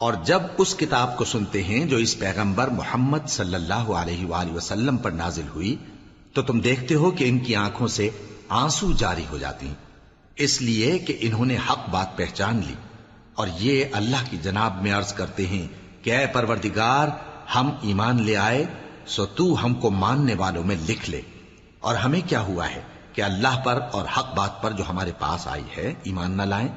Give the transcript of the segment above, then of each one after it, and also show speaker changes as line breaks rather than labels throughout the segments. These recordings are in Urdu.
اور جب اس کتاب کو سنتے ہیں جو اس پیغمبر محمد صلی اللہ علیہ وآلہ وسلم پر نازل ہوئی تو تم دیکھتے ہو کہ ان کی آنکھوں سے آنسو جاری ہو جاتی ہیں، اس لیے کہ انہوں نے حق بات پہچان لی، اور یہ اللہ کی جناب میں عرض کرتے ہیں کہ اے پروردگار، ہم ایمان لے آئے سو تو ہم کو ماننے والوں میں لکھ لے، اور ہمیں کیا ہوا ہے کہ اللہ پر اور حق بات پر جو ہمارے پاس آئی ہے ایمان نہ لائیں،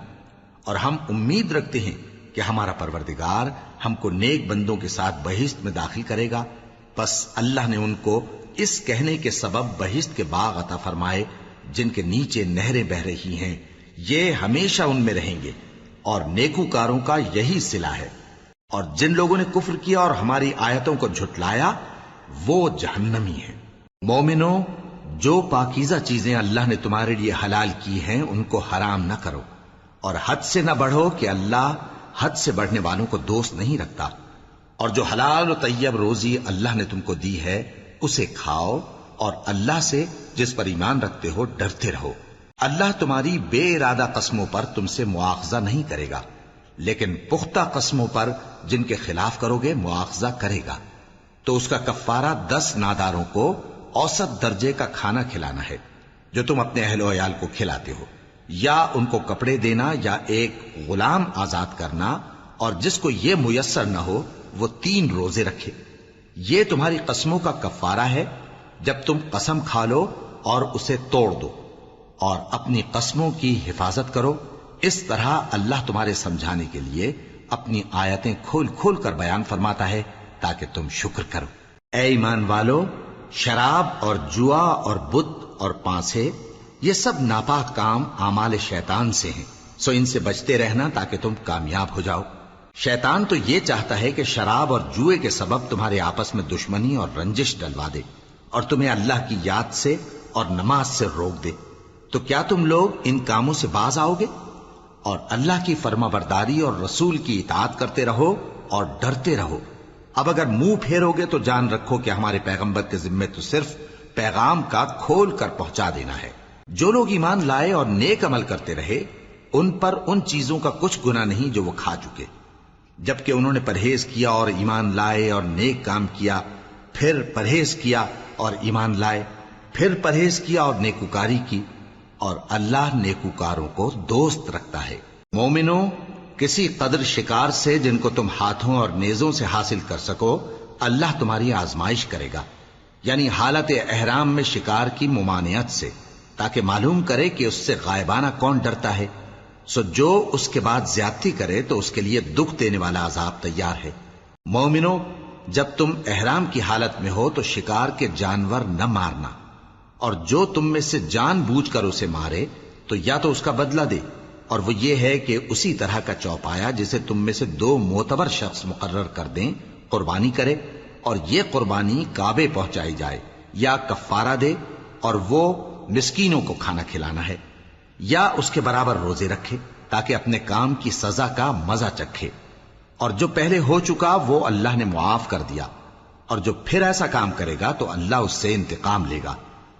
اور ہم امید رکھتے ہیں کہ ہمارا پروردگار ہم کو نیک بندوں کے ساتھ بہشت میں داخل کرے گا۔ پس اللہ نے ان کو اس کہنے کے سبب بہشت کے باغ عطا فرمائے جن کے نیچے نہریں بہ رہی ہیں، یہ ہمیشہ ان میں رہیں گے، اور نیکوکاروں کا یہی صلہ ہے۔ اور جن لوگوں نے کفر کیا اور ہماری آیتوں کو جھٹلایا وہ جہنمی ہیں۔ مومنوں، جو پاکیزہ چیزیں اللہ نے تمہارے لیے حلال کی ہیں ان کو حرام نہ کرو، اور حد سے نہ بڑھو کہ اللہ حد سے بڑھنے والوں کو دوست نہیں رکھتا، اور جو حلال و طیب روزی اللہ نے تم کو دی ہے اسے کھاؤ، اور اللہ سے جس پر ایمان رکھتے ہو ڈرتے رہو۔ اللہ تمہاری بے ارادہ قسموں پر تم سے مواخذہ نہیں کرے گا، لیکن پختہ قسموں پر جن کے خلاف کرو گے مواخذہ کرے گا، تو اس کا کفارہ 10 ناداروں کو اوسط درجے کا کھانا کھلانا ہے جو تم اپنے اہل و عیال کو کھلاتے ہو، یا ان کو کپڑے دینا یا ایک غلام آزاد کرنا، اور جس کو یہ میسر نہ ہو وہ 3 روزے رکھے۔ یہ تمہاری قسموں کا کفارہ ہے جب تم قسم کھا لو اور اسے توڑ دو، اور اپنی قسموں کی حفاظت کرو۔ اس طرح اللہ تمہارے سمجھانے کے لیے اپنی آیتیں کھول کھول کر بیان فرماتا ہے تاکہ تم شکر کرو۔ اے ایمان والو، شراب اور جوا اور بت اور پانسے یہ سب ناپاک کام اعمال شیطان سے ہیں، سو ان سے بچتے رہنا تاکہ تم کامیاب ہو جاؤ۔ شیطان تو یہ چاہتا ہے کہ شراب اور جوئے کے سبب تمہارے آپس میں دشمنی اور رنجش ڈلوا دے، اور تمہیں اللہ کی یاد سے اور نماز سے روک دے۔ تو کیا تم لوگ ان کاموں سے باز آؤ گے؟ اور اللہ کی فرما برداری اور رسول کی اطاعت کرتے رہو اور ڈرتے رہو۔ اب اگر منہ پھیرو گے تو جان رکھو کہ ہمارے پیغمبر کے ذمے تو صرف پیغام کا کھول کر پہنچا دینا ہے۔ جو لوگ ایمان لائے اور نیک عمل کرتے رہے ان پر ان چیزوں کا کچھ گناہ نہیں جو وہ کھا چکے، جبکہ انہوں نے پرہیز کیا اور ایمان لائے اور نیک کام کیا، پھر پرہیز کیا اور ایمان لائے، پھر پرہیز کیا اور نیکوکاری کی، اور اللہ نیکوکاروں کو دوست رکھتا ہے۔ مومنوں، کسی قدر شکار سے جن کو تم ہاتھوں اور نیزوں سے حاصل کر سکو اللہ تمہاری آزمائش کرے گا، یعنی حالت احرام میں شکار کی ممانعت سے، تاکہ معلوم کرے کہ اس سے غائبانہ کون ڈرتا ہے، سو جو اس کے بعد زیادتی کرے تو اس کے لیے دکھ دینے والا عذاب تیار ہے۔ مومنوں، جب تم احرام کی حالت میں ہو تو شکار کے جانور نہ مارنا، اور جو تم میں سے جان بوجھ کر اسے مارے تو یا تو اس کا بدلہ دے، اور وہ یہ ہے کہ اسی طرح کا چوپایا جسے تم میں سے 2 معتبر شخص مقرر کر دیں قربانی کرے، اور یہ قربانی کعبے پہنچائی جائے، یا کفارہ دے اور وہ مسکینوں کو کھانا کھلانا ہے، یا اس کے برابر روزے رکھے تاکہ اپنے کام کی سزا کا مزہ چکھے، اور جو پہلے ہو چکا وہ اللہ نے معاف کر دیا، اور جو پھر ایسا کام کرے گا تو اللہ اس سے انتقام لے گا،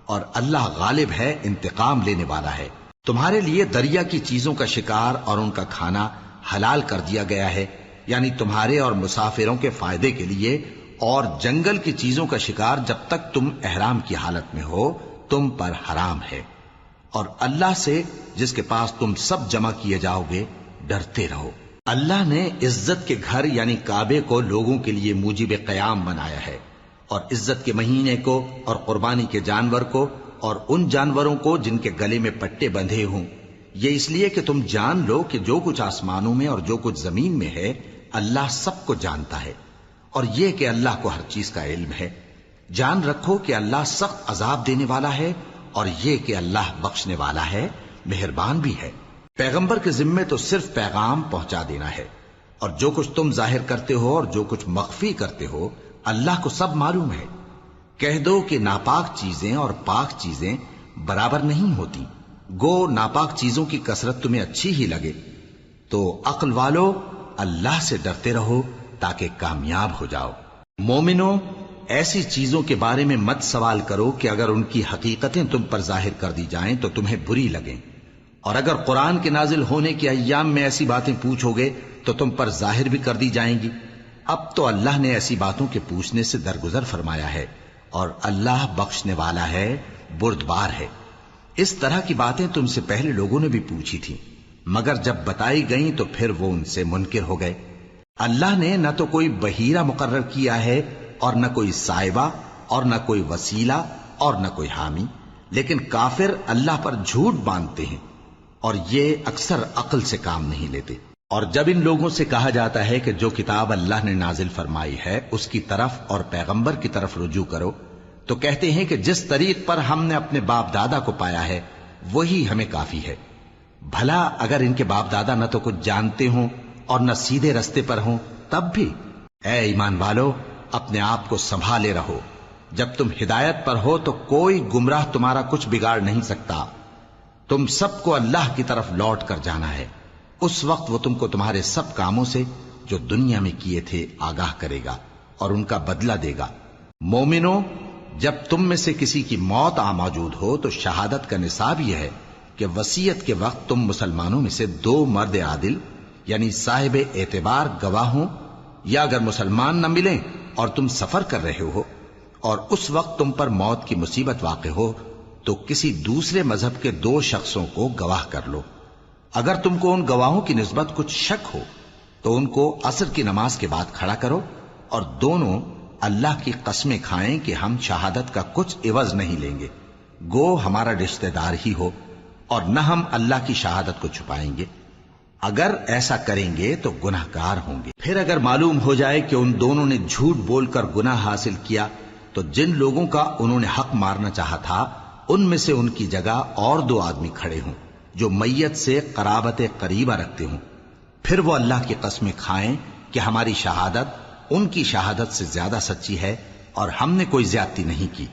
اور اللہ غالب ہے، انتقام لینے والا ہے۔ تمہارے لیے دریا کی چیزوں کا شکار اور ان کا کھانا حلال کر دیا گیا ہے، یعنی تمہارے اور مسافروں کے فائدے کے لیے، اور جنگل کی چیزوں کا شکار جب تک تم احرام کی حالت میں ہو تم پر حرام ہے، اور اللہ سے جس کے پاس تم سب جمع کیے جاؤ گے ڈرتے رہو۔ اللہ نے عزت کے گھر یعنی کعبے کو لوگوں کے لیے موجب قیام بنایا ہے، اور عزت کے مہینے کو اور قربانی کے جانور کو اور ان جانوروں کو جن کے گلے میں پٹے بندھے ہوں، یہ اس لیے کہ تم جان لو کہ جو کچھ آسمانوں میں اور جو کچھ زمین میں ہے اللہ سب کو جانتا ہے، اور یہ کہ اللہ کو ہر چیز کا علم ہے۔ جان رکھو کہ اللہ سخت عذاب دینے والا ہے، اور یہ کہ اللہ بخشنے والا ہے، مہربان بھی ہے۔ پیغمبر کے ذمے تو صرف پیغام پہنچا دینا ہے، اور جو کچھ تم ظاہر کرتے ہو اور جو کچھ مخفی کرتے ہو اللہ کو سب معلوم ہے۔ کہہ دو کہ ناپاک چیزیں اور پاک چیزیں برابر نہیں ہوتی، گو ناپاک چیزوں کی کثرت تمہیں اچھی ہی لگے، تو عقل والو اللہ سے ڈرتے رہو تاکہ کامیاب ہو جاؤ۔ مومنوں، ایسی چیزوں کے بارے میں مت سوال کرو کہ اگر ان کی حقیقتیں تم پر ظاہر کر دی جائیں تو تمہیں بری لگیں، اور اگر قرآن کے نازل ہونے کے ایام میں ایسی باتیں پوچھو گے تو تم پر ظاہر بھی کر دی جائیں گی۔ اب تو اللہ نے ایسی باتوں کے پوچھنے سے درگزر فرمایا ہے، اور اللہ بخشنے والا ہے، بردبار ہے۔ اس طرح کی باتیں تم سے پہلے لوگوں نے بھی پوچھی تھی، مگر جب بتائی گئیں تو پھر وہ ان سے منکر ہو گئے۔ اللہ نے نہ تو کوئی بحیرہ مقرر کیا ہے، اور نہ کوئی سائبہ، اور نہ کوئی وسیلہ، اور نہ کوئی حامی، لیکن کافر اللہ پر جھوٹ باندھتے ہیں، اور یہ اکثر عقل سے کام نہیں لیتے۔ اور جب ان لوگوں سے کہا جاتا ہے کہ جو کتاب اللہ نے نازل فرمائی ہے اس کی طرف اور پیغمبر کی طرف رجوع کرو، تو کہتے ہیں کہ جس طریق پر ہم نے اپنے باپ دادا کو پایا ہے وہی ہمیں کافی ہے۔ بھلا اگر ان کے باپ دادا نہ تو کچھ جانتے ہوں اور نہ سیدھے رستے پر ہوں تب بھی؟ اے ایمان والو، اپنے آپ کو سنبھالے رہو، جب تم ہدایت پر ہو تو کوئی گمراہ تمہارا کچھ بگاڑ نہیں سکتا۔ تم سب کو اللہ کی طرف لوٹ کر جانا ہے، اس وقت وہ تم کو تمہارے سب کاموں سے جو دنیا میں کیے تھے آگاہ کرے گا اور ان کا بدلہ دے گا۔ مومنو، جب تم میں سے کسی کی موت آ موجود ہو تو شہادت کا نصاب یہ ہے کہ وصیت کے وقت تم مسلمانوں میں سے 2 مرد عادل یعنی صاحب اعتبار گواہ ہوں، یا اگر مسلمان نہ ملیں اور تم سفر کر رہے ہو اور اس وقت تم پر موت کی مصیبت واقع ہو تو کسی دوسرے مذہب کے 2 شخصوں کو گواہ کر لو۔ اگر تم کو ان گواہوں کی نسبت کچھ شک ہو تو ان کو عصر کی نماز کے بعد کھڑا کرو، اور دونوں اللہ کی قسمیں کھائیں کہ ہم شہادت کا کچھ عوض نہیں لیں گے، گو ہمارا رشتہ دار ہی ہو، اور نہ ہم اللہ کی شہادت کو چھپائیں گے۔ اگر ایسا کریں گے تو گناہ گار ہوں گے۔ پھر اگر معلوم ہو جائے کہ ان دونوں نے جھوٹ بول کر گناہ حاصل کیا تو جن لوگوں کا انہوں نے حق مارنا چاہا تھا ان میں سے ان کی جگہ اور 2 آدمی کھڑے ہوں جو میت سے قرابت قریبہ رکھتے ہوں، پھر وہ اللہ کی قسمیں کھائیں کہ ہماری شہادت ان کی شہادت سے زیادہ سچی ہے اور ہم نے کوئی زیادتی نہیں کی۔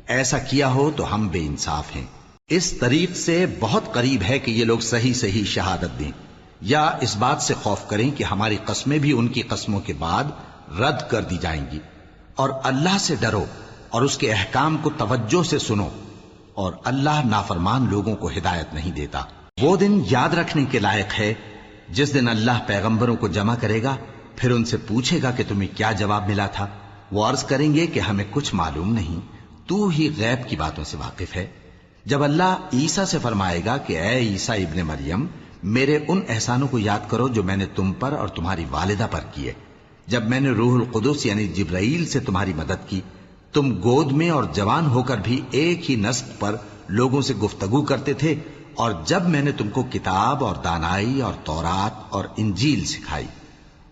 ایسا کیا ہو تو ہم بے انصاف ہیں۔ اس طریق سے بہت قریب ہے کہ یہ لوگ صحیح صحیح شہادت دیں، یا اس بات سے خوف کریں کہ ہماری قسمیں بھی ان کی قسموں کے بعد رد کر دی جائیں گی۔ اور اللہ سے ڈرو اور اس کے احکام کو توجہ سے سنو، اور اللہ نافرمان لوگوں کو ہدایت نہیں دیتا۔ وہ دن یاد رکھنے کے لائق ہے جس دن اللہ پیغمبروں کو جمع کرے گا، پھر ان سے پوچھے گا کہ تمہیں کیا جواب ملا تھا۔ وہ عرض کریں گے کہ ہمیں کچھ معلوم نہیں، تو ہی غیب کی باتوں سے واقف ہے۔ جب اللہ عیسیٰ سے فرمائے گا کہ اے عیسیٰ ابن مریم، میرے ان احسانوں کو یاد کرو جو میں نے تم پر اور تمہاری والدہ پر کیے، جب میں نے روح القدس یعنی جبرائیل سے تمہاری مدد کی، تم گود میں اور جوان ہو کر بھی ایک ہی نسق پر لوگوں سے گفتگو کرتے تھے، اور جب میں نے تم کو کتاب اور دانائی اور تورات اور انجیل سکھائی،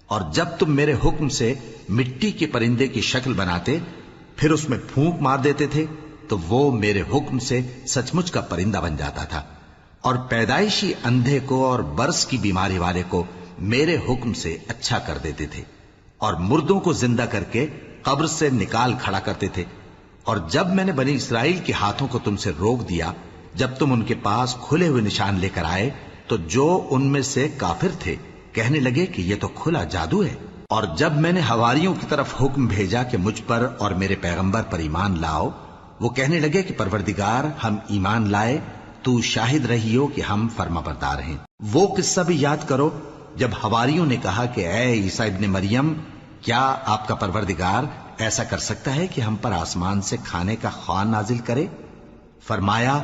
اور جب تم میرے حکم سے مٹی کے پرندے کی شکل بناتے پھر اس میں پھونک مار دیتے تھے تو وہ میرے حکم سے سچ مچ کا پرندہ بن جاتا تھا، اور پیدائشی اندھے کو اور برس کی بیماری والے کو میرے حکم سے اچھا کر دیتے تھے، اور مردوں کو زندہ کر کے قبر سے نکال کھڑا کرتے تھے۔ اور جب میں نے بنی اسرائیل کے ہاتھوں کو تم سے روک دیا جب تم ان کے پاس کھلے ہوئے نشان لے کر آئے تو جو ان میں سے کافر تھے کہنے لگے کہ یہ تو کھلا جادو ہے۔ اور جب میں نے حواریوں کی طرف حکم بھیجا کہ مجھ پر اور میرے پیغمبر پر ایمان لاؤ، وہ کہنے لگے کہ پروردگار ہم ایمان لائے، تو شاہد رہی ہو کہ ہم فرما بردار ہیں۔ وہ قصہ بھی یاد کرو جب حواریوں نے کہا کہ اے عیسیٰ ابن مریم، کیا آپ کا پروردگار ایسا کر سکتا ہے کہ ہم پر آسمان سے کھانے کا خوان نازل کرے؟ فرمایا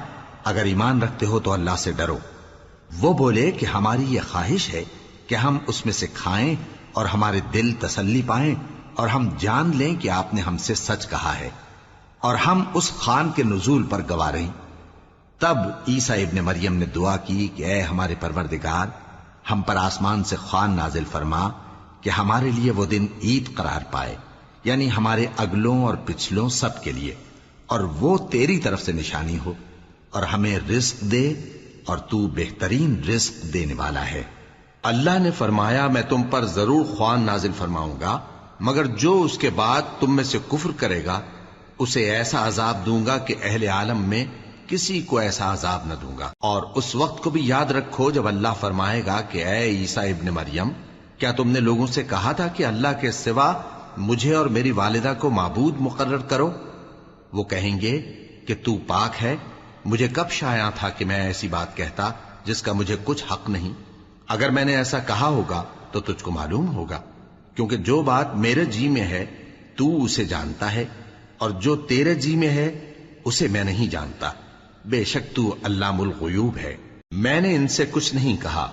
اگر ایمان رکھتے ہو تو اللہ سے ڈرو۔ وہ بولے کہ ہماری یہ خواہش ہے کہ ہم اس میں سے کھائیں اور ہمارے دل تسلی پائیں اور ہم جان لیں کہ آپ نے ہم سے سچ کہا ہے، اور ہم اس خوان کے نزول پر گواہ رہیں۔ تب عیسیٰ ابن مریم نے دعا کی کہ اے ہمارے پروردگار، ہم پر آسمان سے خوان نازل فرما کہ ہمارے لیے وہ دن عید قرار پائے، یعنی ہمارے اگلوں اور پچھلوں سب کے لیے، اور وہ تیری طرف سے نشانی ہو، اور ہمیں رزق دے، اور تو بہترین رزق دینے والا ہے۔
اللہ نے فرمایا میں تم پر ضرور خوان نازل فرماؤں گا، مگر جو اس کے بعد تم میں سے کفر کرے گا اسے ایسا عذاب دوں گا کہ اہل عالم میں کسی کو ایسا عذاب نہ دوں گا۔ اور اس وقت کو بھی یاد رکھو جب اللہ فرمائے گا کہ اے عیسیٰ ابن مریم، کیا تم نے لوگوں سے کہا تھا کہ اللہ کے سوا مجھے اور میری والدہ کو معبود مقرر کرو؟ وہ کہیں گے کہ تو پاک ہے، مجھے کب شایع تھا کہ میں ایسی بات کہتا جس کا مجھے کچھ حق نہیں؟ اگر میں نے ایسا کہا ہوگا تو تجھ کو معلوم ہوگا، کیونکہ جو بات میرے جی میں ہے تو اسے جانتا ہے، اور جو تیرے جی میں ہے اسے میں نہیں جانتا۔ بے شک تو علام الغیوب ہے۔ میں نے ان سے کچھ نہیں کہا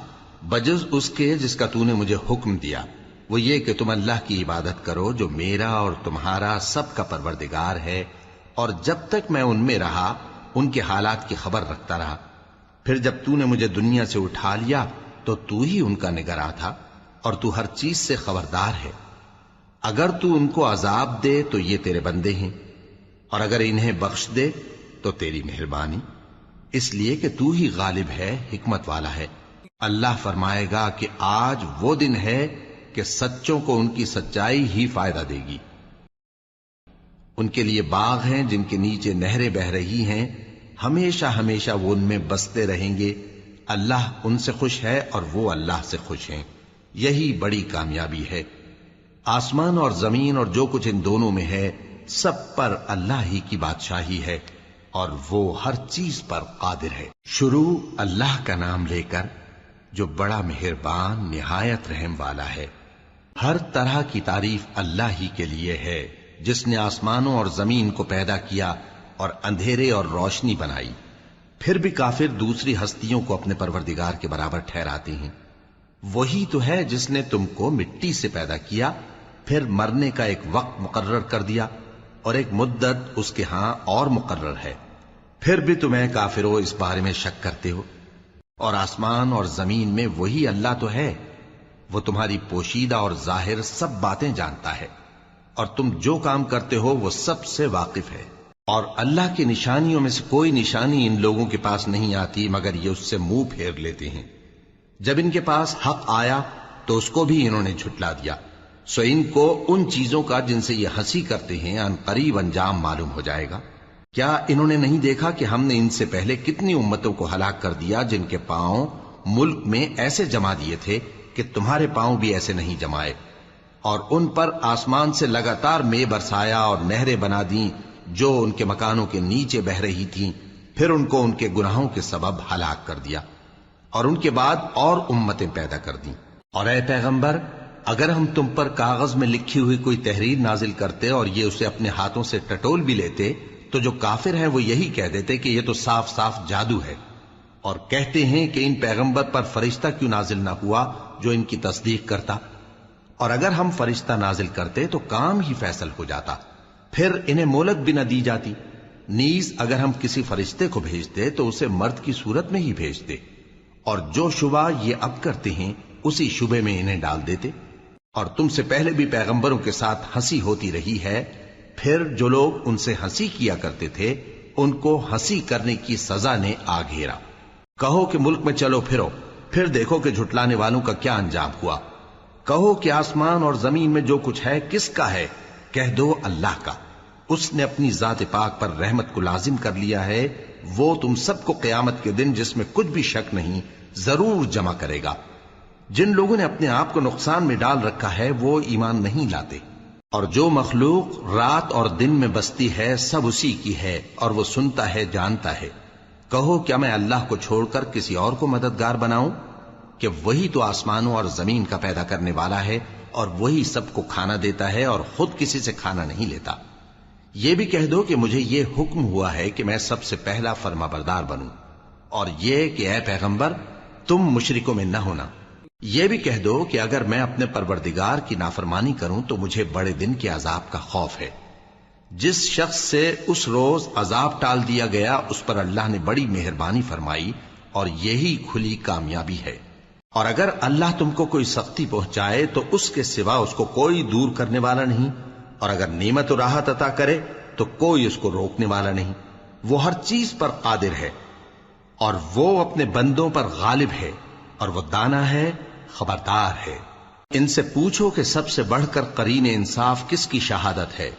بجز اس کے جس کا تو نے مجھے حکم دیا، وہ یہ کہ تم اللہ کی عبادت کرو جو میرا اور تمہارا سب کا پروردگار ہے، اور جب تک میں ان میں رہا ان کے حالات کی خبر رکھتا رہا۔ پھر جب تو نے مجھے دنیا سے اٹھا لیا تو تو ہی ان کا نگراں تھا، اور تو ہر چیز سے خبردار ہے۔ اگر تو ان کو عذاب دے تو یہ تیرے بندے ہیں، اور اگر انہیں بخش دے تو تیری مہربانی، اس لیے کہ تو ہی غالب ہے، حکمت والا ہے۔ اللہ فرمائے گا کہ آج وہ دن ہے کہ سچوں کو ان کی سچائی ہی فائدہ دے گی۔ ان کے لیے باغ ہیں جن کے نیچے نہریں بہ رہی ہیں، ہمیشہ ہمیشہ وہ ان میں بستے رہیں گے۔ اللہ ان سے خوش ہے اور وہ اللہ سے خوش ہیں، یہی بڑی کامیابی ہے۔ آسمان اور زمین اور جو کچھ ان دونوں میں ہے سب پر اللہ ہی کی بادشاہی ہے، اور وہ ہر چیز پر قادر ہے۔ شروع اللہ کا نام لے کر جو بڑا مہربان نہایت رحم والا ہے۔ ہر طرح کی تعریف اللہ ہی کے لیے ہے، جس نے آسمانوں اور زمین کو پیدا کیا اور اندھیرے اور روشنی بنائی۔ پھر بھی کافر دوسری ہستیوں کو اپنے پروردگار کے برابر ٹھہراتے ہیں۔ وہی تو ہے جس نے تم کو مٹی سے پیدا کیا، پھر مرنے کا ایک وقت مقرر کر دیا، اور ایک مدت اس کے ہاں اور مقرر ہے۔ پھر بھی تمہیں کافروں اس بارے میں شک کرتے ہو، اور آسمان اور زمین میں وہی اللہ تو ہے، وہ تمہاری پوشیدہ اور ظاہر سب باتیں جانتا ہے، اور تم جو کام کرتے ہو وہ سب سے واقف ہے۔ اور اللہ کی نشانیوں میں سے کوئی نشانی ان لوگوں کے پاس نہیں آتی مگر یہ اس سے منہ پھیر لیتے ہیں۔ جب ان کے پاس حق آیا تو اس کو بھی انہوں نے جھٹلا دیا، سو ان کو ان چیزوں کا جن سے یہ ہنسی کرتے ہیں ان قریب انجام معلوم ہو جائے گا۔ کیا انہوں نے نہیں دیکھا کہ ہم نے ان سے پہلے کتنی امتوں کو ہلاک کر دیا جن کے پاؤں ملک میں ایسے جما دیے تھے کہ تمہارے پاؤں بھی ایسے نہیں جمائے، اور ان پر آسمان سے لگاتار مے برسایا اور نہریں بنا دیں جو ان کے مکانوں کے نیچے بہ رہی تھیں، پھر ان کو ان کے گناہوں کے سبب ہلاک کر دیا، اور ان کے بعد اور امتیں پیدا کر دیں۔ اور اے پیغمبر، اگر ہم تم پر کاغذ میں لکھی ہوئی کوئی تحریر نازل کرتے اور یہ اسے اپنے ہاتھوں سے ٹٹول بھی لیتے تو جو کافر ہیں وہ یہی کہہ دیتے کہ یہ تو صاف صاف جادو ہے، اور کہتے ہیں کہ ان پیغمبر پر فرشتہ کیوں نازل نہ ہوا جو ان کی تصدیق کرتا، اور اگر ہم فرشتہ نازل کرتے تو کام ہی فیصل ہو جاتا، پھر انہیں مہلت بھی نہ دی جاتی۔ نیز اگر ہم کسی فرشتے کو بھیجتے تو اسے مرد کی صورت میں ہی بھیجتے، اور جو شبہ یہ اب کرتے ہیں اسی شبے میں انہیں ڈال دیتے۔ اور تم سے پہلے بھی پیغمبروں کے ساتھ ہنسی ہوتی رہی ہے، پھر جو لوگ ان سے ہنسی کیا کرتے تھے ان کو ہنسی کرنے کی سزا نے آ گھیرا۔ کہو کہ ملک میں چلو پھرو، پھر دیکھو کہ جھٹلانے والوں کا کیا انجام ہوا۔ کہو کہ آسمان اور زمین میں جو کچھ ہے کس کا ہے؟ کہہ دو اللہ کا۔ اس نے اپنی ذات پاک پر رحمت کو لازم کر لیا ہے، وہ تم سب کو قیامت کے دن جس میں کچھ بھی شک نہیں ضرور جمع کرے گا۔ جن لوگوں نے اپنے آپ کو نقصان میں ڈال رکھا ہے وہ ایمان نہیں لاتے، اور جو مخلوق رات اور دن میں بستی ہے سب اسی کی ہے، اور وہ سنتا ہے جانتا ہے۔ کہو کیا میں اللہ کو چھوڑ کر کسی اور کو مددگار بناؤں؟ کہ وہی تو آسمانوں اور زمین کا پیدا کرنے والا ہے، اور وہی سب کو کھانا دیتا ہے اور خود کسی سے کھانا نہیں لیتا۔ یہ بھی کہہ دو کہ مجھے یہ حکم ہوا ہے کہ میں سب سے پہلا فرما بردار بنوں، اور یہ کہ اے پیغمبر تم مشرکوں میں نہ ہونا۔ یہ بھی کہہ دو کہ اگر میں اپنے پروردگار کی نافرمانی کروں تو مجھے بڑے دن کے عذاب کا خوف ہے۔ جس شخص سے اس روز عذاب ٹال دیا گیا اس پر اللہ نے بڑی مہربانی فرمائی، اور یہی کھلی کامیابی ہے۔ اور اگر اللہ تم کو کوئی سختی پہنچائے تو اس کے سوا اس کو کوئی دور کرنے والا نہیں، اور اگر نعمت و راحت عطا کرے تو کوئی اس کو روکنے والا نہیں۔ وہ ہر چیز پر قادر ہے، اور وہ اپنے بندوں پر غالب ہے، اور وہ دانا ہے، خبردار ہے۔ ان سے پوچھو کہ سب سے بڑھ کر قرین انصاف کس کی شہادت ہے؟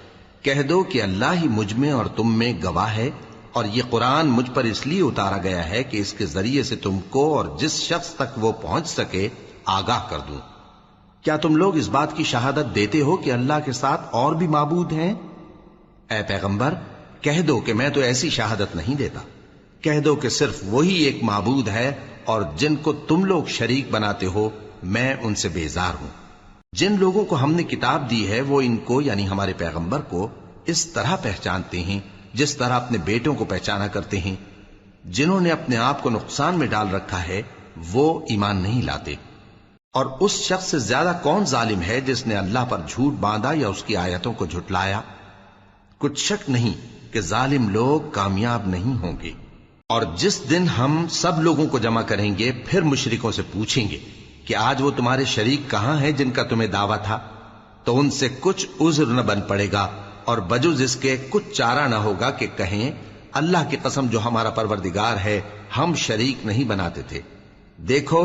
کہہ دو کہ اللہ ہی مجھ میں اور تم میں گواہ ہے، اور یہ قرآن مجھ پر اس لیے اتارا گیا ہے کہ اس کے ذریعے سے تم کو اور جس شخص تک وہ پہنچ سکے آگاہ کر دوں۔ کیا تم لوگ اس بات کی شہادت دیتے ہو کہ اللہ کے ساتھ اور بھی معبود ہیں؟ اے پیغمبر کہہ دو کہ میں تو ایسی شہادت نہیں دیتا۔ کہہ دو کہ صرف وہی ایک معبود ہے اور جن کو تم لوگ شریک بناتے ہو میں ان سے بیزار ہوں۔ جن لوگوں کو ہم نے کتاب دی ہے وہ ان کو یعنی ہمارے پیغمبر کو اس طرح پہچانتے ہیں جس طرح اپنے بیٹوں کو پہچانا کرتے ہیں۔ جنہوں نے اپنے آپ کو نقصان میں ڈال رکھا ہے وہ ایمان نہیں لاتے۔ اور اس شخص سے زیادہ کون ظالم ہے جس نے اللہ پر جھوٹ باندھا یا اس کی آیتوں کو جھٹلایا؟ کچھ شک نہیں کہ ظالم لوگ کامیاب نہیں ہوں گے۔ اور جس دن ہم سب لوگوں کو جمع کریں گے پھر مشرکوں سے پوچھیں گے کہ آج وہ تمہارے شریک کہاں ہیں جن کا تمہیں دعویٰ تھا، تو ان سے کچھ عذر نہ بن پڑے گا اور بجز اس کے کچھ چارہ نہ ہوگا کہ کہیں اللہ کی قسم جو ہمارا پروردگار ہے ہم شریک نہیں بناتے تھے۔ دیکھو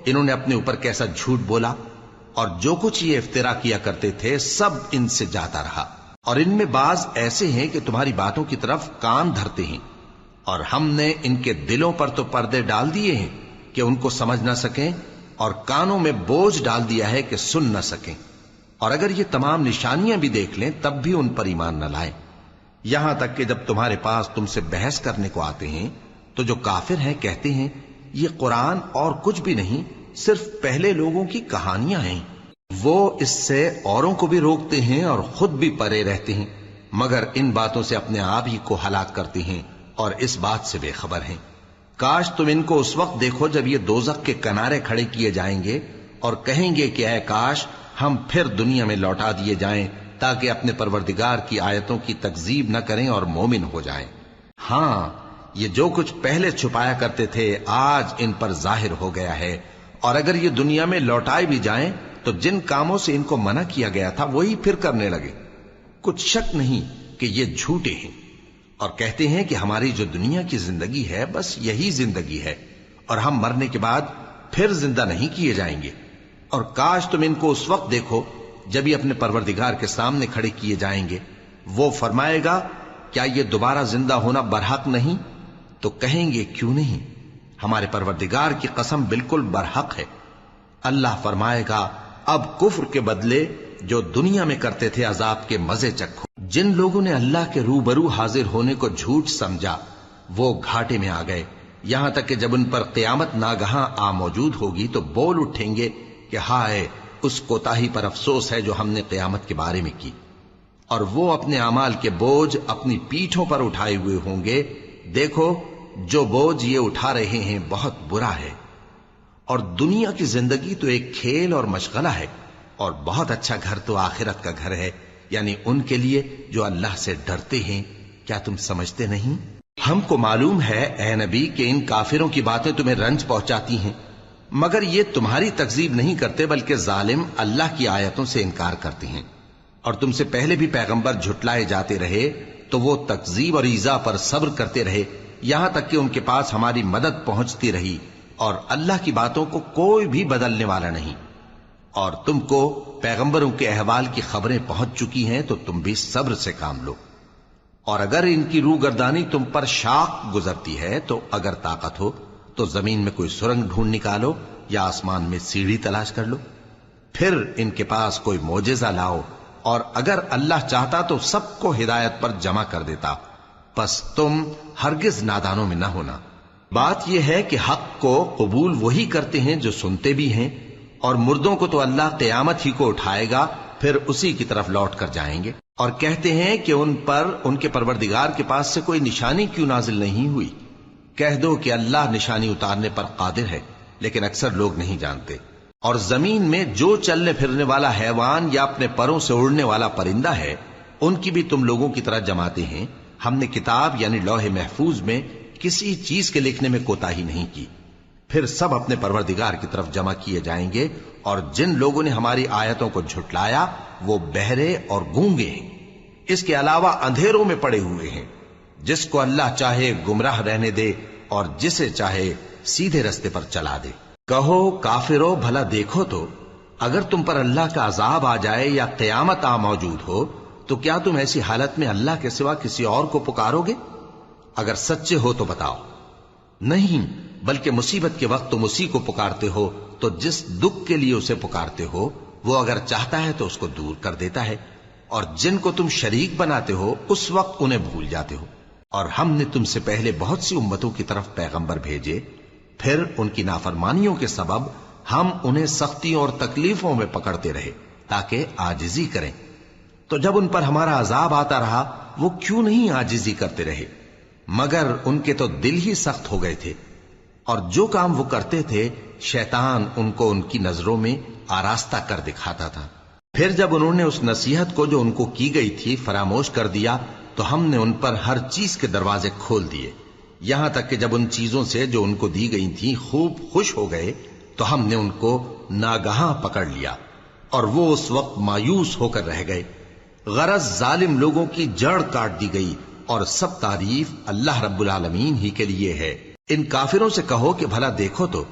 انہوں نے اپنے اوپر کیسا جھوٹ بولا، اور جو کچھ یہ افترا کیا کرتے تھے سب ان سے جاتا رہا۔ اور ان میں بعض ایسے ہیں کہ تمہاری باتوں کی طرف کان دھرتے ہیں، اور ہم نے ان کے دلوں پر تو پردے ڈال دیے ہیں کہ ان کو سمجھ نہ سکیں، اور کانوں میں بوجھ ڈال دیا ہے کہ سن نہ سکیں، اور اگر یہ تمام نشانیاں بھی دیکھ لیں تب بھی ان پر ایمان نہ لائیں۔ یہاں تک کہ جب تمہارے پاس تم سے بحث کرنے کو آتے ہیں تو جو کافر ہیں کہتے ہیں یہ قرآن اور کچھ بھی نہیں صرف پہلے لوگوں کی کہانیاں ہیں۔ وہ اس سے اوروں کو بھی روکتے ہیں اور خود بھی پرے رہتے ہیں، مگر ان باتوں سے اپنے آپ ہی کو ہلاک کرتے ہیں اور اس بات سے بے خبر ہیں۔ کاش تم ان کو اس وقت دیکھو جب یہ دوزخ کے کنارے کھڑے کیے جائیں گے اور کہیں گے کہ اے کاش ہم پھر دنیا میں لوٹا دیے جائیں تاکہ اپنے پروردگار کی آیتوں کی تکذیب نہ کریں اور مومن ہو جائیں۔ ہاں یہ جو کچھ پہلے چھپایا کرتے تھے آج ان پر ظاہر ہو گیا ہے، اور اگر یہ دنیا میں لوٹائے بھی جائیں تو جن کاموں سے ان کو منع کیا گیا تھا وہی پھر کرنے لگے۔ کچھ شک نہیں کہ یہ جھوٹے ہیں، اور کہتے ہیں کہ ہماری جو دنیا کی زندگی ہے بس یہی زندگی ہے اور ہم مرنے کے بعد پھر زندہ نہیں کیے جائیں گے۔ اور کاش تم ان کو اس وقت دیکھو جب یہ اپنے پروردگار کے سامنے کھڑے کیے جائیں گے، وہ فرمائے گا کیا یہ دوبارہ زندہ ہونا برحق نہیں؟ تو کہیں گے کیوں نہیں، ہمارے پروردگار کی قسم بالکل برحق ہے۔ اللہ فرمائے گا اب کفر کے بدلے جو دنیا میں کرتے تھے عذاب کے مزے چکھو۔ جن لوگوں نے اللہ کے روبرو حاضر ہونے کو جھوٹ سمجھا وہ گھاٹے میں آ گئے، یہاں تک کہ جب ان پر قیامت ناگہاں آ موجود ہوگی تو بول اٹھیں گے کہ ہائے اس کوتاہی پر افسوس ہے جو ہم نے قیامت کے بارے میں کی، اور وہ اپنے اعمال کے بوجھ اپنی پیٹھوں پر اٹھائے ہوئے ہوں گے۔ دیکھو جو بوجھ یہ اٹھا رہے ہیں بہت برا ہے، اور دنیا کی زندگی تو ایک کھیل اور مشغلہ ہے، اور بہت اچھا گھر تو آخرت کا گھر ہے، یعنی ان کے لیے جو اللہ سے ڈرتے ہیں۔ کیا تم سمجھتے نہیں؟ ہم کو معلوم ہے اے نبی کہ ان کافروں کی باتیں تمہیں رنج پہنچاتی ہیں، مگر یہ تمہاری تکذیب نہیں کرتے بلکہ ظالم اللہ کی آیتوں سے انکار کرتے ہیں۔ اور تم سے پہلے بھی پیغمبر جھٹلائے جاتے رہے تو وہ تکذیب اور ایذا پر صبر کرتے رہے، یہاں تک کہ ان کے پاس ہماری مدد پہنچتی رہی، اور اللہ کی باتوں کو کوئی بھی بدلنے والا نہیں۔ اور تم کو پیغمبروں کے احوال کی خبریں پہنچ چکی ہیں تو تم بھی صبر سے کام لو۔ اور اگر ان کی روگردانی تم پر شاق گزرتی ہے تو اگر طاقت ہو تو زمین میں کوئی سرنگ ڈھونڈ نکالو یا آسمان میں سیڑھی تلاش کر لو، پھر ان کے پاس کوئی معجزہ لاؤ، اور اگر اللہ چاہتا تو سب کو ہدایت پر جمع کر دیتا، پس تم ہرگز نادانوں میں نہ ہونا۔ بات یہ ہے کہ حق کو قبول وہی کرتے ہیں جو سنتے بھی ہیں، اور مردوں کو تو اللہ قیامت ہی کو اٹھائے گا پھر اسی کی طرف لوٹ کر جائیں گے۔ اور کہتے ہیں کہ ان پر ان کے پروردگار کے پاس سے کوئی نشانی کیوں نازل نہیں ہوئی؟ کہہ دو کہ اللہ نشانی اتارنے پر قادر ہے، لیکن اکثر لوگ نہیں جانتے۔ اور زمین میں جو چلنے پھرنے والا حیوان یا اپنے پروں سے اڑنے والا پرندہ ہے ان کی بھی تم لوگوں کی طرح جماتے ہیں۔ ہم نے کتاب یعنی لوح محفوظ میں کسی چیز کے لکھنے میں کوتاہی نہیں کی، پھر سب اپنے پروردگار کی طرف جمع کیے جائیں گے۔ اور جن لوگوں نے ہماری آیتوں کو جھٹلایا وہ بہرے اور گونگے ہیں، اس کے علاوہ اندھیروں میں پڑے ہوئے ہیں۔ جس کو اللہ چاہے گمراہ رہنے دے اور جسے چاہے سیدھے رستے پر چلا دے۔ کہو کافرو بھلا دیکھو تو اگر تم پر اللہ کا عذاب آ جائے یا قیامت آ موجود ہو تو کیا تم ایسی حالت میں اللہ کے سوا کسی اور کو پکارو گے؟ اگر سچے ہو تو بتاؤ۔ نہیں، بلکہ مصیبت کے وقت تم اسی کو پکارتے ہو تو جس دکھ کے لیے اسے پکارتے ہو وہ اگر چاہتا ہے تو اس کو دور کر دیتا ہے، اور جن کو تم شریک بناتے ہو اس وقت انہیں بھول جاتے ہو۔ اور ہم نے تم سے پہلے بہت سی امتوں کی طرف پیغمبر بھیجے،
پھر ان کی نافرمانیوں کے سبب ہم انہیں سختیوں اور تکلیفوں میں پکڑتے رہے تاکہ عاجزی کریں. تو جب ان پر ہمارا عذاب آتا رہا وہ کیوں نہیں عاجزی کرتے رہے؟ مگر ان کے تو دل ہی سخت ہو گئے تھے، اور جو کام وہ کرتے تھے شیطان ان کو ان کی نظروں میں آراستہ کر دکھاتا تھا. پھر جب انہوں نے اس نصیحت کو جو ان کو کی گئی تھی فراموش کر دیا تو ہم نے ان پر ہر چیز کے دروازے کھول دیے، یہاں تک کہ جب ان چیزوں سے جو ان کو دی گئی تھیں خوب خوش ہو گئے تو ہم نے ان کو ناگہاں پکڑ لیا اور وہ اس وقت مایوس ہو کر رہ گئے. غرض ظالم لوگوں کی جڑ کاٹ دی گئی اور سب تعریف اللہ رب العالمین ہی کے لیے ہے. ان کافروں سے کہو کہ بھلا دیکھو تو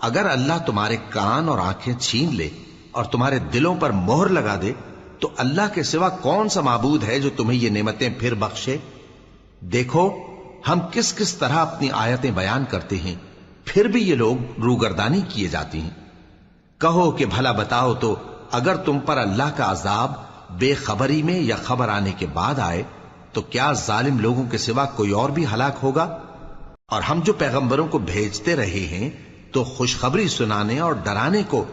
اگر اللہ تمہارے کان اور آنکھیں چھین لے اور تمہارے دلوں پر مہر لگا دے تو اللہ کے سوا کون سا معبود ہے جو تمہیں یہ نعمتیں پھر بخشے؟ دیکھو ہم کس کس طرح اپنی آیتیں بیان کرتے ہیں، پھر بھی یہ لوگ روگردانی کیے جاتی ہیں. کہو کہ بھلا بتاؤ تو اگر تم پر اللہ کا عذاب بے خبری میں یا خبر آنے کے بعد آئے تو کیا ظالم لوگوں کے سوا کوئی اور بھی ہلاک ہوگا؟ اور ہم جو پیغمبروں کو بھیجتے رہے ہیں تو خوشخبری سنانے اور ڈرانے کو.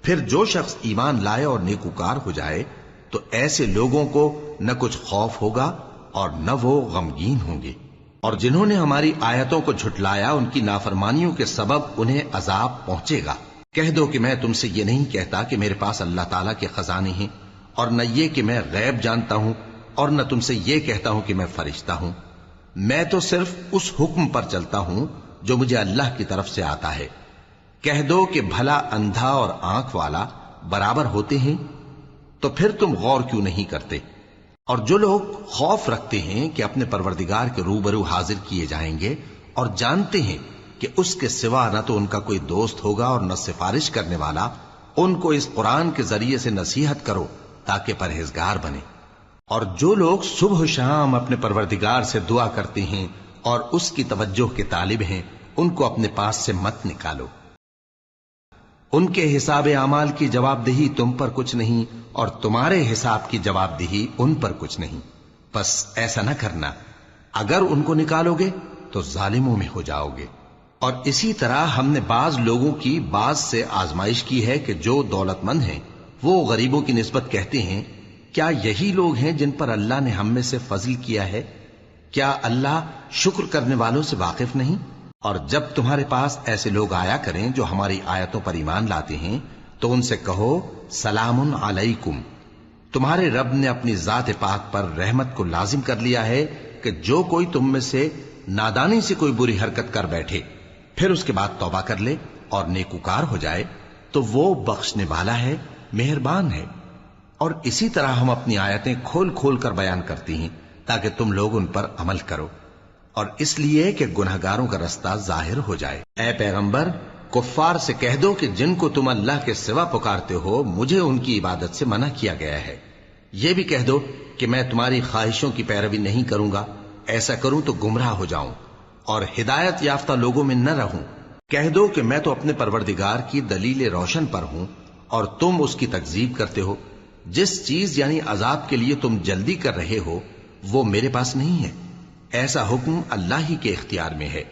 پھر جو شخص ایمان لائے اور نیکوکار ہو جائے تو ایسے لوگوں کو نہ کچھ خوف ہوگا اور نہ وہ غمگین ہوں گے. اور جنہوں نے ہماری آیتوں کو جھٹلایا ان کی نافرمانیوں کے سبب انہیں عذاب پہنچے گا. کہہ دو کہ میں تم سے یہ نہیں کہتا کہ میرے پاس اللہ تعالیٰ کے خزانے ہیں، اور نہ یہ کہ میں غیب جانتا ہوں، اور نہ تم سے یہ کہتا ہوں کہ میں فرشتہ ہوں. میں تو صرف اس حکم پر چلتا ہوں جو مجھے اللہ کی طرف سے آتا ہے. کہہ دو کہ بھلا اندھا اور آنکھ والا برابر ہوتے ہیں؟ تو پھر تم غور کیوں نہیں کرتے؟ اور جو لوگ خوف رکھتے ہیں کہ اپنے پروردگار کے روبرو حاضر کیے جائیں گے اور جانتے ہیں کہ اس کے سوا نہ تو ان کا کوئی دوست ہوگا اور نہ سفارش کرنے والا، ان کو اس قرآن کے ذریعے سے نصیحت کرو تاکہ پرہیزگار بنے. اور جو لوگ صبح و شام اپنے پروردگار سے دعا کرتے ہیں اور اس کی توجہ کے طالب ہیں ان کو اپنے پاس سے مت نکالو. ان کے حساب اعمال کی جواب دہی تم پر کچھ نہیں اور تمہارے حساب کی جواب دہی ان پر کچھ نہیں. بس ایسا نہ کرنا، اگر ان کو نکالو گے تو ظالموں میں ہو جاؤ گے. اور اسی طرح ہم نے بعض لوگوں کی بعض سے آزمائش کی ہے کہ جو دولت مند ہیں وہ غریبوں کی نسبت کہتے ہیں کیا یہی لوگ ہیں جن پر اللہ نے ہم میں سے فضل کیا ہے؟ کیا اللہ شکر کرنے والوں سے واقف نہیں؟ اور جب تمہارے پاس ایسے لوگ آیا کریں جو ہماری آیتوں پر ایمان لاتے ہیں تو ان سے کہو سلام علیکم، تمہارے رب نے اپنی ذات پاک پر رحمت کو لازم کر لیا ہے کہ جو کوئی تم میں سے نادانی سے کوئی بری حرکت کر بیٹھے پھر اس کے بعد توبہ کر لے اور نیکوکار ہو جائے تو وہ بخشنے والا ہے، مہربان ہے. اور اسی طرح ہم اپنی آیتیں کھول کھول کر بیان کرتی ہیں تاکہ تم لوگ ان پر عمل کرو، اور اس لیے کہ گناہگاروں کا رستہ ظاہر ہو جائے. اے پیغمبر کفار سے کہہ دو کہ جن کو تم اللہ کے سوا پکارتے ہو مجھے ان کی عبادت سے منع کیا گیا ہے. یہ بھی کہہ دو کہ میں تمہاری خواہشوں کی پیروی نہیں کروں گا، ایسا کروں تو گمراہ ہو جاؤں اور ہدایت یافتہ لوگوں میں نہ رہوں. کہہ دو کہ میں تو اپنے پروردگار کی دلیل روشن پر ہوں اور تم اس کی تکذیب کرتے ہو. جس چیز یعنی عذاب کے لیے تم جلدی کر رہے ہو وہ میرے پاس نہیں ہے، ایسا حکم اللہ ہی کے اختیار میں ہے.